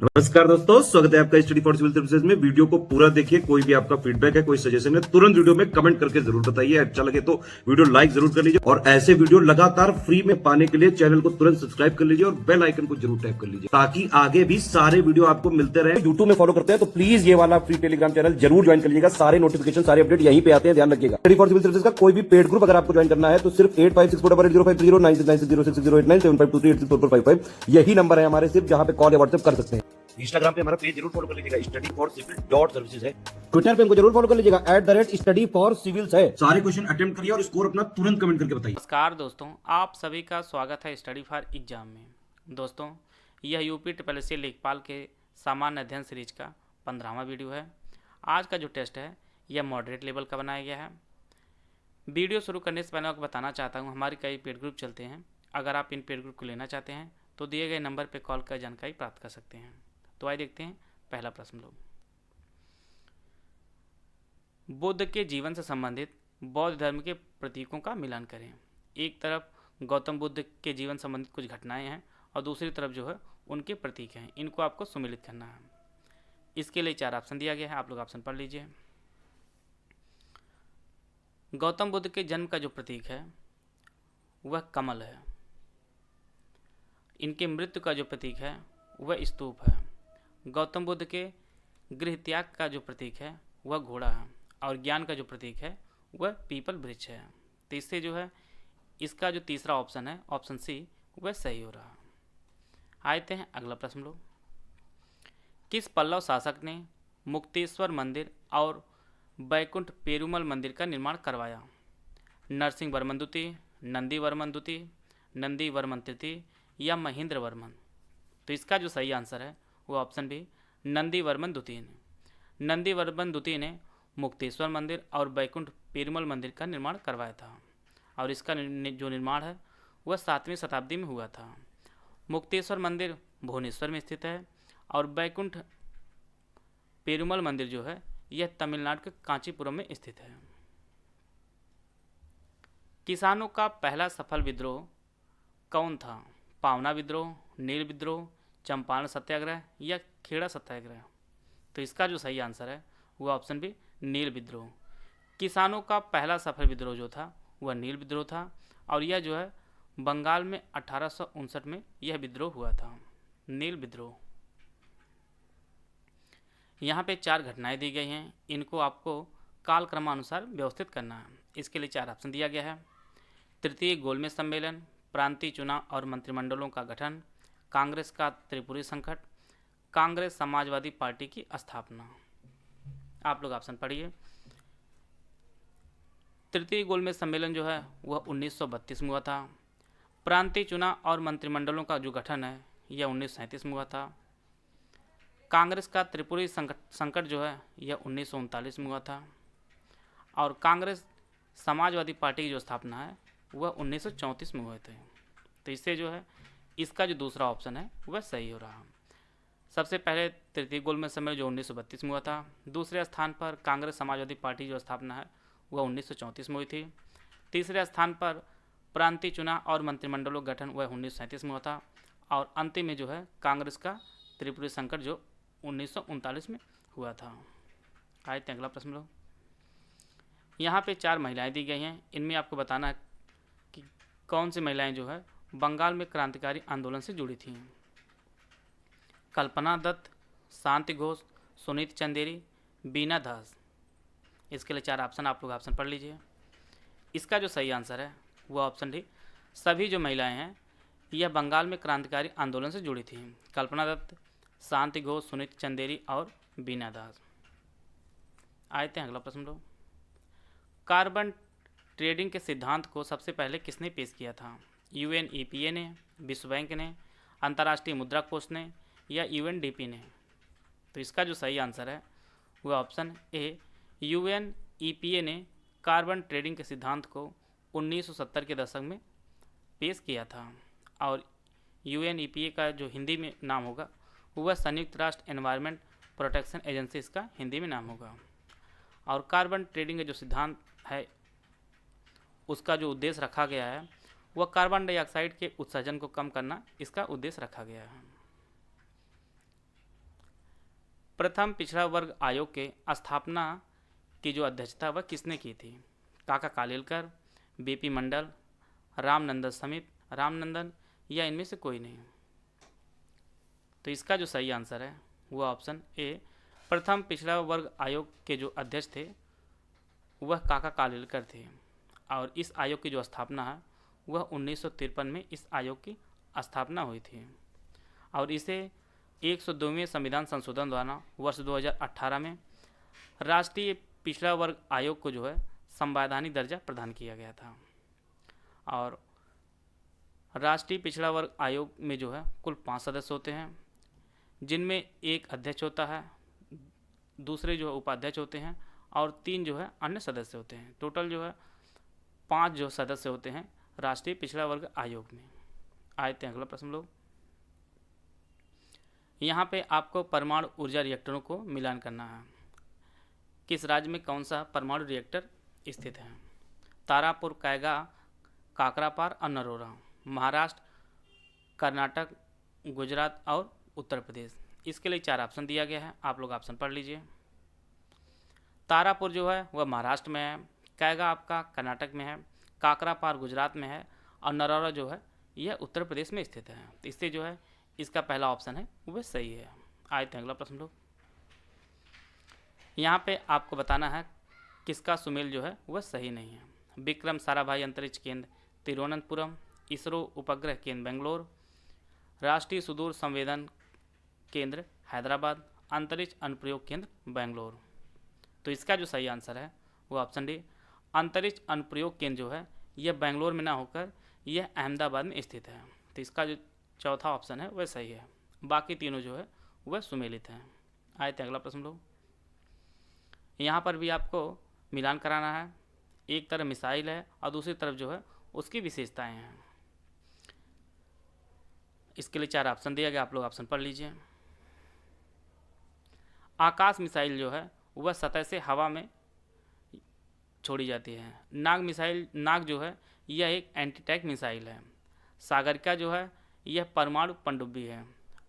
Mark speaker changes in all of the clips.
Speaker 1: नमस्कार दोस्तों, स्वागत है आपका स्टडी फॉर सिविल सर्विसेज में। वीडियो को पूरा देखिए। कोई भी आपका फीडबैक है, कोई सजेशन है, तुरंत वीडियो में कमेंट करके जरूर बताइए। अच्छा लगे तो वीडियो लाइक जरूर कर लीजिए और ऐसे वीडियो लगातार फ्री में पाने के लिए चैनल को तुरंत सब्सक्राइब कर लीजिए और बेल आइकन को जरूर टैप कर लीजिए ताकि आगे भी सारे वीडियो आपको मिलते रहे। यूट्यूब में फॉलो करते हैं तो प्लीज ये वाला फ्री टेलीग्राम चैनल जरूर ज्वाइन कर लीजिएगा। सारे नोटिफिकेशन, सारे अपडेट यहीं पे आते हैं, ध्यान रखिएगा। स्टडी फॉर सिविल सर्विसेज का कोई भी पेड ग्रुप अगर आपको ज्वाइन करना है तो सिर्फ 856480560660897523864455 यही नंबर है हमारे, सिर्फ जहां पे कॉल या व्हाट्सएप कर सकते हैं। इंस्टाग्राम पे हमारा पेज जरूर फॉलो कर लीजिएगा, study4civil.services है। ट्विटर पे हमको जरूर फॉलो कर लीजिएगा, @study4civils है। सारे क्वेश्चन अटेम्प्ट करिए और स्कोर अपना तुरंत कमेंट करके बताइए।
Speaker 2: नमस्कार दोस्तों, आप सभी का स्वागत है स्टडी फॉर एग्जाम में। दोस्तों, यह यूपी ट्रिपल लेखपाल के सामान्य अध्ययन सीरीज का 15वां वीडियो है। आज का जो टेस्ट है यह मॉडरेट लेवल का बनाया गया है। वीडियो शुरू करने से पहले आपको बताना चाहता हूँ, हमारे कई पेड ग्रुप चलते हैं। अगर आप इन पेड ग्रुप को लेना चाहते हैं तो दिए गए नंबर पर कॉल कर जानकारी प्राप्त कर सकते हैं। तो आइए देखते हैं पहला प्रश्न लोग। बुद्ध के जीवन से संबंधित बौद्ध धर्म के प्रतीकों का मिलान करें। एक तरफ गौतम बुद्ध के जीवन संबंधित कुछ घटनाएं हैं और दूसरी तरफ जो है उनके प्रतीक हैं। इनको आपको सुमिलित करना है। इसके लिए 4 ऑप्शन दिया गया है, आप लोग ऑप्शन पढ़ लीजिए। गौतम बुद्ध के जन्म का जो प्रतीक है वह कमल है। इनके मृत्यु का जो प्रतीक है वह स्तूप है। गौतम बुद्ध के गृह त्याग का जो प्रतीक है वह घोड़ा है और ज्ञान का जो प्रतीक है वह पीपल वृक्ष है। तो इससे जो है इसका जो तीसरा ऑप्शन है, ऑप्शन सी, वह सही हो रहा है। आते हैं अगला प्रश्न लोग। किस पल्लव शासक ने मुक्तेश्वर मंदिर और बैकुंठ पेरुमल मंदिर का निर्माण करवाया? नरसिंह वर्मन द्वितीय, नंदी वर्मन द्वितीय, नंदी वर्मन तृतीय या महेंद्र वर्मन? तो इसका जो सही आंसर है वो ऑप्शन बी, नंदी वर्मन द्वितीय ने। नंदी वर्मन द्वितीय ने मुक्तेश्वर मंदिर और बैकुंठ पेरुमल मंदिर का निर्माण करवाया था और इसका जो निर्माण है वह 7वीं शताब्दी में हुआ था। मुक्तेश्वर मंदिर भुवनेश्वर में स्थित है और बैकुंठ पेरुमल मंदिर जो है यह तमिलनाडु के कांचीपुरम में स्थित है। किसानों का पहला सफल विद्रोह कौन था? पावना विद्रोह, नील विद्रोह, चंपारण सत्याग्रह या खेड़ा सत्याग्रह? तो इसका जो सही आंसर है वह ऑप्शन बी, नील विद्रोह। किसानों का पहला सफल विद्रोह जो था वह नील विद्रोह था और यह जो है बंगाल में 1859 में यह विद्रोह हुआ था, नील विद्रोह। यहाँ पे 4 घटनाएं दी गई हैं, इनको आपको काल क्रमानुसार व्यवस्थित करना है। इसके लिए 4 ऑप्शन दिया गया है। तृतीय गोलमेज सम्मेलन, प्रांतीय चुनाव और मंत्रिमंडलों का गठन, कांग्रेस का त्रिपुरी संकट, कांग्रेस समाजवादी पार्टी की स्थापना। आप लोग ऑप्शन पढ़िए। तृतीय गोलमेज सम्मेलन जो है वह 1932 में हुआ था। प्रांतीय चुनाव और मंत्रिमंडलों का जो गठन है यह 1937 में हुआ था। कांग्रेस का त्रिपुरी संकट जो है यह 1939 में हुआ था और कांग्रेस समाजवादी पार्टी की जो स्थापना है वह 1934 में हुए थे। तो इससे जो है इसका जो दूसरा ऑप्शन है वह सही हो रहा है। सबसे पहले तृतीय गोलमेज सम्मेलन जो 1932 में हुआ था। दूसरे स्थान पर कांग्रेस समाजवादी पार्टी जो स्थापना है वह 1934 में हुई थी। तीसरे स्थान पर प्रांतीय चुनाव और मंत्रिमंडलों का गठन वह 1937 में हुआ था और अंतिम में जो है कांग्रेस का त्रिपुरी संकट जो 1939 में हुआ था। आए थे अगला प्रश्न लोग। यहाँ पे 4 महिलाएं दी गई हैं, इनमें आपको बताना है कि कौन सी महिलाएं जो है बंगाल में क्रांतिकारी आंदोलन से जुड़ी थीं। कल्पना दत्त, शांति घोष, सुनीति चंदेरी, बीना दास। इसके लिए 4 ऑप्शन, आप लोग ऑप्शन पढ़ लीजिए। इसका जो सही आंसर है वो ऑप्शन डी, सभी जो महिलाएं हैं यह बंगाल में क्रांतिकारी आंदोलन से जुड़ी थीं। कल्पना दत्त, शांति घोष, सुनीति चंदेरी और बीना दास। आए थे अगला प्रश्न लोग। कार्बन ट्रेडिंग के सिद्धांत को सबसे पहले किसने पेश किया था? UNEPA ने, विश्व बैंक ने, अंतर्राष्ट्रीय मुद्रा कोष ने या UNDP ने? तो इसका जो सही आंसर है वह ऑप्शन ए, UNEPA ने कार्बन ट्रेडिंग के सिद्धांत को 1970 के दशक में पेश किया था और UNEPA का जो हिंदी में नाम होगा वह संयुक्त राष्ट्र एनवायरनमेंट प्रोटेक्शन एजेंसी, इसका हिंदी में नाम होगा। और कार्बन ट्रेडिंग का जो सिद्धांत है उसका जो उद्देश्य रखा गया है वह कार्बन डाइऑक्साइड के उत्सर्जन को कम करना, इसका उद्देश्य रखा गया है। प्रथम पिछड़ा वर्ग आयोग के स्थापना की जो अध्यक्षता वह किसने की थी? काका कालेलकर, बीपी मंडल, रामनंदन समित, रामनंदन या इनमें से कोई नहीं। तो इसका जो सही आंसर है वह ऑप्शन ए, प्रथम पिछड़ा वर्ग आयोग के जो अध्यक्ष थे वह काका कालेलकर थे। और इस आयोग की जो स्थापना है वह 1953 में इस आयोग की स्थापना हुई थी और इसे 102वें संविधान संशोधन द्वारा वर्ष 2018 में राष्ट्रीय पिछड़ा वर्ग आयोग को जो है संवैधानिक दर्जा प्रदान किया गया था। और राष्ट्रीय पिछड़ा वर्ग आयोग में जो है कुल 5 सदस्य होते हैं, जिनमें एक अध्यक्ष होता है, दूसरे जो है उपाध्यक्ष होते हैं और 3 जो है अन्य सदस्य होते हैं। टोटल जो है 5 जो सदस्य होते हैं राष्ट्रीय पिछड़ा वर्ग आयोग में। आए थे अगला प्रश्न लोग। यहाँ पे आपको परमाणु ऊर्जा रिएक्टरों को मिलान करना है। किस राज्य में कौन सा परमाणु रिएक्टर स्थित है? तारापुर, कैगा, काकरापार और नरोरा। महाराष्ट्र, कर्नाटक, गुजरात और उत्तर प्रदेश। इसके लिए 4 ऑप्शन दिया गया है, आप लोग ऑप्शन पढ़ लीजिए। तारापुर जो है वह महाराष्ट्र में है, कैगा आपका कर्नाटक में है, काकरापार गुजरात में है और नरोरा जो है यह उत्तर प्रदेश में स्थित है। तो इससे जो है इसका पहला ऑप्शन है वह सही है। आए थे अगला प्रश्न लोग। यहाँ पे आपको बताना है किसका सुमेल जो है वह सही नहीं है। विक्रम साराभाई अंतरिक्ष केंद्र तिरुवनंतपुरम, इसरो उपग्रह केंद्र बेंगलोर, राष्ट्रीय सुदूर संवेदन केंद्र हैदराबाद, अंतरिक्ष अनुप्रयोग केंद्र बेंगलोर। तो इसका जो सही आंसर है वो ऑप्शन डी, अंतरिक्ष अनुप्रयोग केंद्र जो है यह बेंगलोर में ना होकर यह अहमदाबाद में स्थित है। तो इसका जो चौथा ऑप्शन है वह सही है, बाकी तीनों जो है वह सुमेलित हैं। आए थे अगला प्रश्न लोग। यहाँ पर भी आपको मिलान कराना है। एक तरफ मिसाइल है और दूसरी तरफ जो है उसकी विशेषताएं हैं। इसके लिए 4 ऑप्शन दिया गया, आप लोग ऑप्शन पढ़ लीजिए। आकाश मिसाइल जो है वह सतह से हवा में छोड़ी जाती है। नाग जो है यह एक एंटी टैंक मिसाइल है। सागरिका जो है यह परमाणु पनडुब्बी है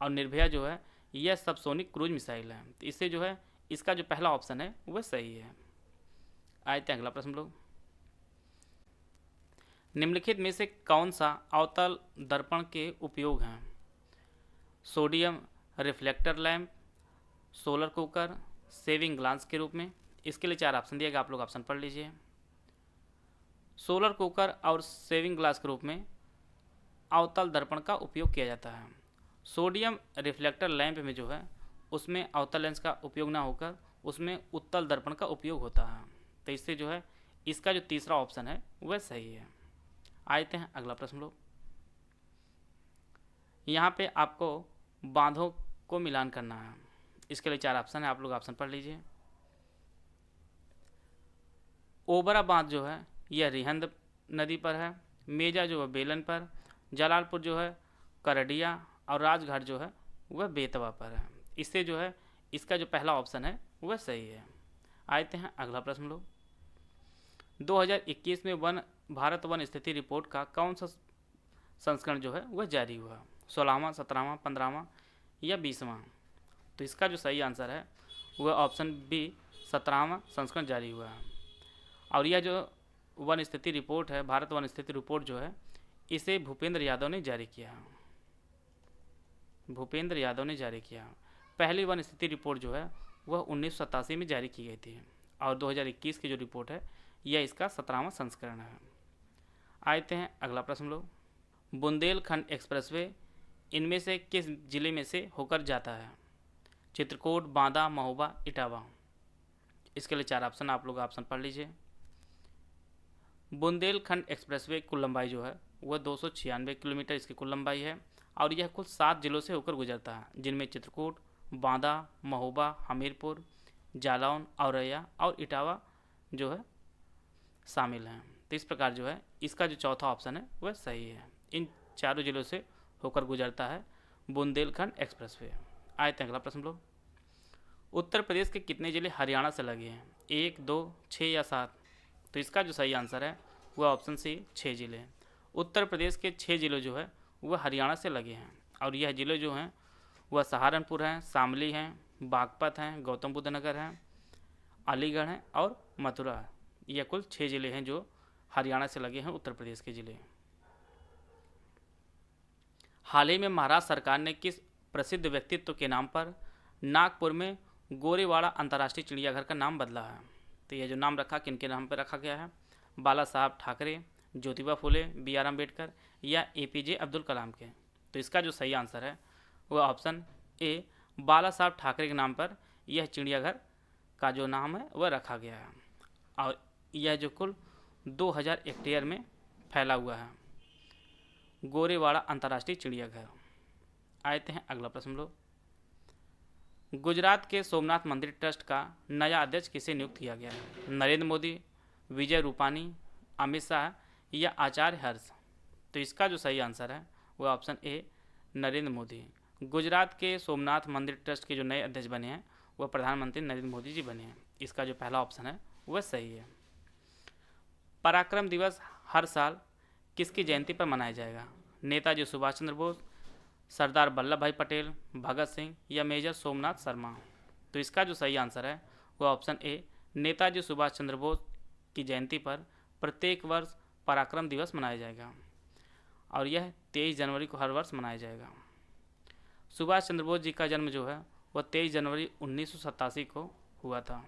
Speaker 2: और निर्भया जो है यह सबसोनिक क्रूज मिसाइल है। तो इससे जो है इसका जो पहला ऑप्शन है वह सही है। आए थे अगला प्रश्न लोग। निम्नलिखित में से कौन सा अवतल दर्पण के उपयोग हैं? Sodium reflector lamp, solar cooker, saving glass के रूप में। इसके लिए 4 ऑप्शन दिया गया, आप लोग ऑप्शन पढ़ लीजिए। सोलर कुकर और सेविंग ग्लास के रूप में अवतल दर्पण का उपयोग किया जाता है। सोडियम रिफ्लेक्टर लैंप में जो है उसमें अवतल लेंस का उपयोग ना होकर उसमें उत्तल दर्पण का उपयोग होता है। तो इससे जो है इसका जो तीसरा ऑप्शन है वह सही है। आते हैं अगला प्रश्न लोग। यहाँ पे आपको बांधों को मिलान करना है। इसके लिए 4 ऑप्शन है, आप लोग ऑप्शन पढ़ लीजिए। ओबरा बांध जो है यह रिहंद नदी पर है, मेजा जो है बेलन पर, जलालपुर जो है करडिया और राजघाट जो है वह बेतवा पर है। इससे जो है इसका जो पहला ऑप्शन है वह सही है। आते हैं अगला प्रश्न लोग। 2021 में भारत वन स्थिति रिपोर्ट का कौन सा संस्करण जो है वह जारी हुआ? 16वां, 17वां, 15वां या 20वां? तो इसका जो सही आंसर है वह ऑप्शन बी, 17वां संस्करण जारी हुआ है। और यह जो वन स्थिति रिपोर्ट है, भारत वन स्थिति रिपोर्ट जो है इसे भूपेंद्र यादव ने जारी किया। भूपेंद्र यादव ने जारी किया। पहली वन स्थिति रिपोर्ट जो है वह 1987 में जारी की गई थी और 2021 की जो रिपोर्ट है यह इसका 17वां संस्करण है। आते हैं अगला प्रश्न लोग। बुंदेलखंड एक्सप्रेसवे इनमें से किस जिले में से होकर जाता है? चित्रकूट, बांदा, महोबा, इटावा। इसके लिए 4 ऑप्शन, आप लोग ऑप्शन पढ़ लीजिए। बुंदेलखंड एक्सप्रेसवे कुल लंबाई जो है वह 296 किलोमीटर इसकी कुल लंबाई है और यह कुल 7 जिलों से होकर गुजरता है, जिनमें चित्रकूट, बांदा, महोबा, हमीरपुर, जालौन, औरैया और इटावा जो है शामिल हैं। तो इस प्रकार जो है इसका जो चौथा ऑप्शन है वह सही है। इन चारों जिलों से होकर गुजरता है बुंदेलखंड एक्सप्रेसवे। आए थे अगला प्रश्न लोग। उत्तर प्रदेश के कितने जिले हरियाणा से लगे हैं? 1, 2, 6 या 7? तो इसका जो सही आंसर है वह ऑप्शन सी 6 जिले हैं। उत्तर प्रदेश के 6 जिले जो है वह हरियाणा से लगे हैं और यह जिले जो हैं वह सहारनपुर हैं, शामली हैं, बागपत हैं, गौतम बुद्ध नगर हैं, अलीगढ़ हैं और मथुरा है। यह कुल 6 ज़िले हैं जो हरियाणा से लगे हैं, उत्तर प्रदेश के ज़िले। हाल ही में महाराष्ट्र सरकार ने किस प्रसिद्ध व्यक्तित्व के नाम पर नागपुर में गोरेवाड़ा अंतर्राष्ट्रीय चिड़ियाघर का नाम बदला है? तो यह जो नाम रखा किनके नाम पर रखा गया है? बाला साहब ठाकरे, ज्योतिबा फुले, बी.आर. अम्बेडकर या ए.पी.जे. अब्दुल कलाम के? तो इसका जो सही आंसर है वह ऑप्शन ए बाला साहब ठाकरे के नाम पर यह चिड़ियाघर का जो नाम है वह रखा गया है। और यह जो कुल 2000 हेक्टेयर में फैला हुआ है, गोरेवाड़ा अंतर्राष्ट्रीय चिड़ियाघर। आते हैं अगला प्रश्न लोग। गुजरात के सोमनाथ मंदिर ट्रस्ट का नया अध्यक्ष किसे नियुक्त किया गया है? नरेंद्र मोदी, विजय रूपानी, अमित शाह या आचार्य हर्ष? तो इसका जो सही आंसर है वह ऑप्शन ए नरेंद्र मोदी। गुजरात के सोमनाथ मंदिर ट्रस्ट के जो नए अध्यक्ष बने हैं वह प्रधानमंत्री नरेंद्र मोदी जी बने हैं। इसका जो पहला ऑप्शन है वह सही है। पराक्रम दिवस हर साल किसकी जयंती पर मनाया जाएगा? नेताजी सुभाष चंद्र बोस, सरदार वल्लभ भाई पटेल, भगत सिंह या मेजर सोमनाथ शर्मा? तो इसका जो सही आंसर है वह ऑप्शन ए नेताजी सुभाष चंद्र बोस की जयंती पर प्रत्येक वर्ष पराक्रम दिवस मनाया जाएगा और यह 23 जनवरी को हर वर्ष मनाया जाएगा। सुभाष चंद्र बोस जी का जन्म जो है वह 23 जनवरी 1987 को हुआ था।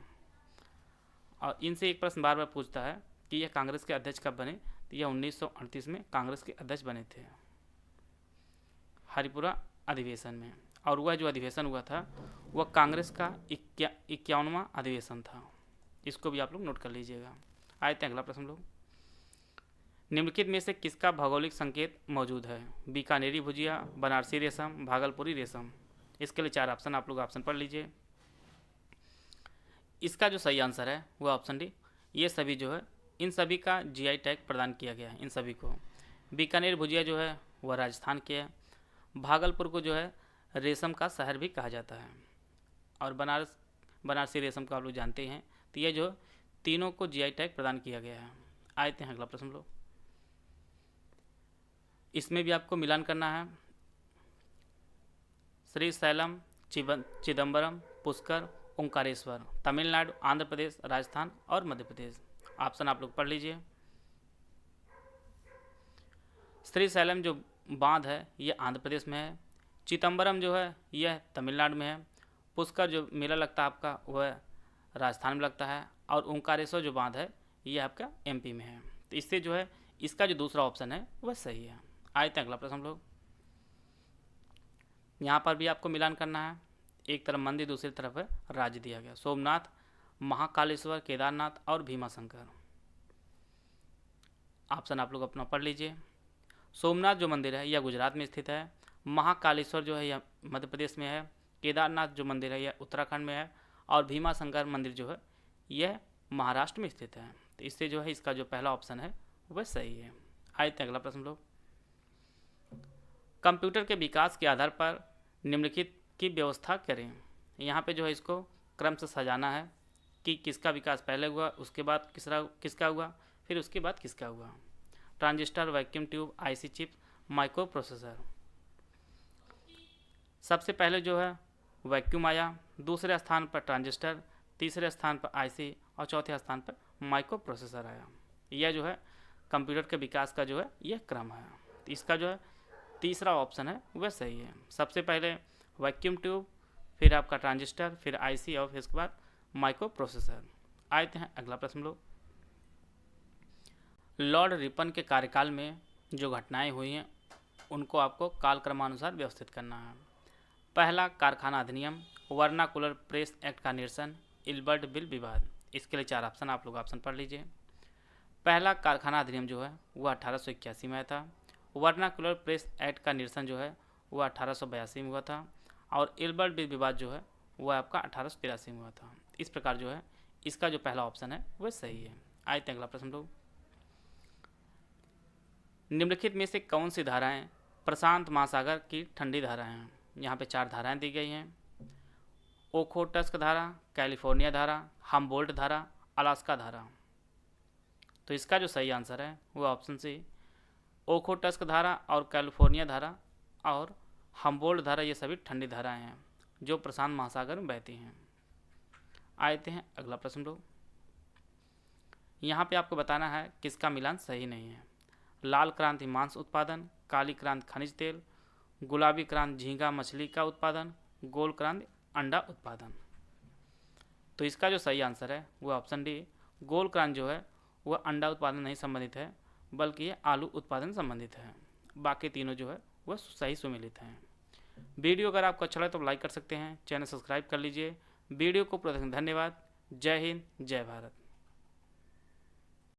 Speaker 2: और इनसे एक प्रश्न बार बार पूछता है कि यह कांग्रेस के अध्यक्ष कब बने? तो यह 1938 में कांग्रेस के अध्यक्ष बने थे, हरिपुरा अधिवेशन में। और वह जो अधिवेशन हुआ था वह कांग्रेस का 51वां अधिवेशन था। इसको भी आप लोग नोट कर लीजिएगा। आए थे अगला प्रश्न लोग। निम्नलिखित में से किसका भौगोलिक संकेत मौजूद है? बीकानेरी भुजिया, बनारसी रेशम, भागलपुरी रेशम? इसके लिए 4 ऑप्शन आप लोग ऑप्शन पढ़ लीजिए। इसका जो सही आंसर है वह ऑप्शन डी। ये सभी जो है इन सभी का जीआई टैग प्रदान किया गया है इन सभी को। बीकानेर भुजिया जो है वह राजस्थान के है। भागलपुर को जो है रेशम का शहर भी कहा जाता है। और बनारसी रेशम को आप लोग जानते हैं। तो ये जो तीनों को जीआई टैग प्रदान किया गया है। आते हैं अगला प्रश्न लोग। इसमें भी आपको मिलान करना है। श्री शैलम, चिदम्बरम, पुष्कर, ओंकारेश्वर, तमिलनाडु, आंध्र प्रदेश, राजस्थान और मध्य प्रदेश? ऑप्शन आप लोग पढ़ लीजिए। श्री शैलम जो बांध है यह आंध्र प्रदेश में है। चिदम्बरम जो है यह तमिलनाडु में है। पुष्कर जो मेला लगता है आपका वह राजस्थान में लगता है। और ओंकारेश्वर जो बांध है यह आपका एमपी में है। तो इससे जो है इसका जो दूसरा ऑप्शन है वह सही है। आए थे अगला प्रश्न हम लोग। यहाँ पर भी आपको मिलान करना है। एक तरफ मंदिर दूसरी तरफ है राज्य दिया गया। सोमनाथ, महाकालेश्वर, केदारनाथ और भीमाशंकर? ऑप्शन आप लोग अपना पढ़ लीजिए। सोमनाथ जो मंदिर है यह गुजरात में स्थित है। महाकालेश्वर जो है यह मध्य प्रदेश में है। केदारनाथ जो मंदिर है यह उत्तराखंड में है। और भीमाशंकर मंदिर जो है यह महाराष्ट्र में स्थित है। तो इससे जो है इसका जो पहला ऑप्शन है वह सही है। आए थे अगला प्रश्न लोग। कंप्यूटर के विकास के आधार पर निम्नलिखित की व्यवस्था करें। यहाँ पे जो है इसको क्रम से सजाना है कि किसका विकास पहले हुआ, उसके बाद किसका हुआ, फिर उसके बाद किसका हुआ। Transistor, vacuum tube, IC chip, micro processor? सबसे पहले जो है वैक्यूम आया, दूसरे स्थान पर ट्रांजिस्टर, तीसरे स्थान पर आईसी और चौथे स्थान पर माइक्रो प्रोसेसर आया। यह जो है कंप्यूटर के विकास का जो है यह क्रम है। इसका जो है तीसरा ऑप्शन है वह सही है। सबसे पहले वैक्यूम ट्यूब, फिर आपका ट्रांजिस्टर, फिर आईसी और फिर इसके बाद माइक्रो प्रोसेसर। आते हैं अगला प्रश्न लोग। लॉर्ड रिपन के कार्यकाल में जो घटनाएं हुई हैं उनको आपको कालक्रमानुसार व्यवस्थित करना है। पहला, कारखाना अधिनियम, वर्नाकुलर प्रेस एक्ट का निरसन, इल्बर्ट बिल विवाद? इसके लिए 4 ऑप्शन आप लोग ऑप्शन पढ़ लीजिए। पहला, कारखाना अधिनियम जो है वह 1881 में आया था। वर्नाकुलर प्रेस एक्ट का निरसन जो है वह 1882 में हुआ था। और इल्बर्ट बिल विवाद जो है वह आपका 1883 में हुआ था। इस प्रकार जो है इसका जो पहला ऑप्शन है वह सही है। आए थे अगला प्रश्न लोग। निम्नलिखित में से कौन सी धाराएं प्रशांत महासागर की ठंडी धाराएं हैं? यहाँ पे 4 धाराएं दी गई हैं। ओखोटस्क धारा, कैलिफोर्निया धारा, हम्बोल्ट धारा, अलास्का धारा? तो इसका जो सही आंसर है वह ऑप्शन सी ओखोटस्क धारा और कैलिफोर्निया धारा और हम्बोल्ट धारा ये सभी ठंडी धाराएं हैं। जो प्रशांत महासागर में बहती हैं। आते हैं अगला प्रश्न लोग। यहाँ पे आपको बताना है किसका मिलान सही नहीं है। लाल क्रांति मांस उत्पादन, काली क्रांति खनिज तेल, गुलाबी क्रांति झींगा मछली का उत्पादन, गोल क्रांति अंडा उत्पादन। तो इसका जो सही आंसर है वो ऑप्शन डी, गोल क्रांति जो है वह अंडा उत्पादन नहीं संबंधित है, बल्कि ये आलू उत्पादन संबंधित है। बाकी तीनों जो है वह सही सुमेलित हैं। वीडियो अगर आपको अच्छा लगे तो लाइक कर सकते हैं, चैनल सब्सक्राइब कर लीजिए। वीडियो को पूरा देखने धन्यवाद। जय हिंद, जय भारत।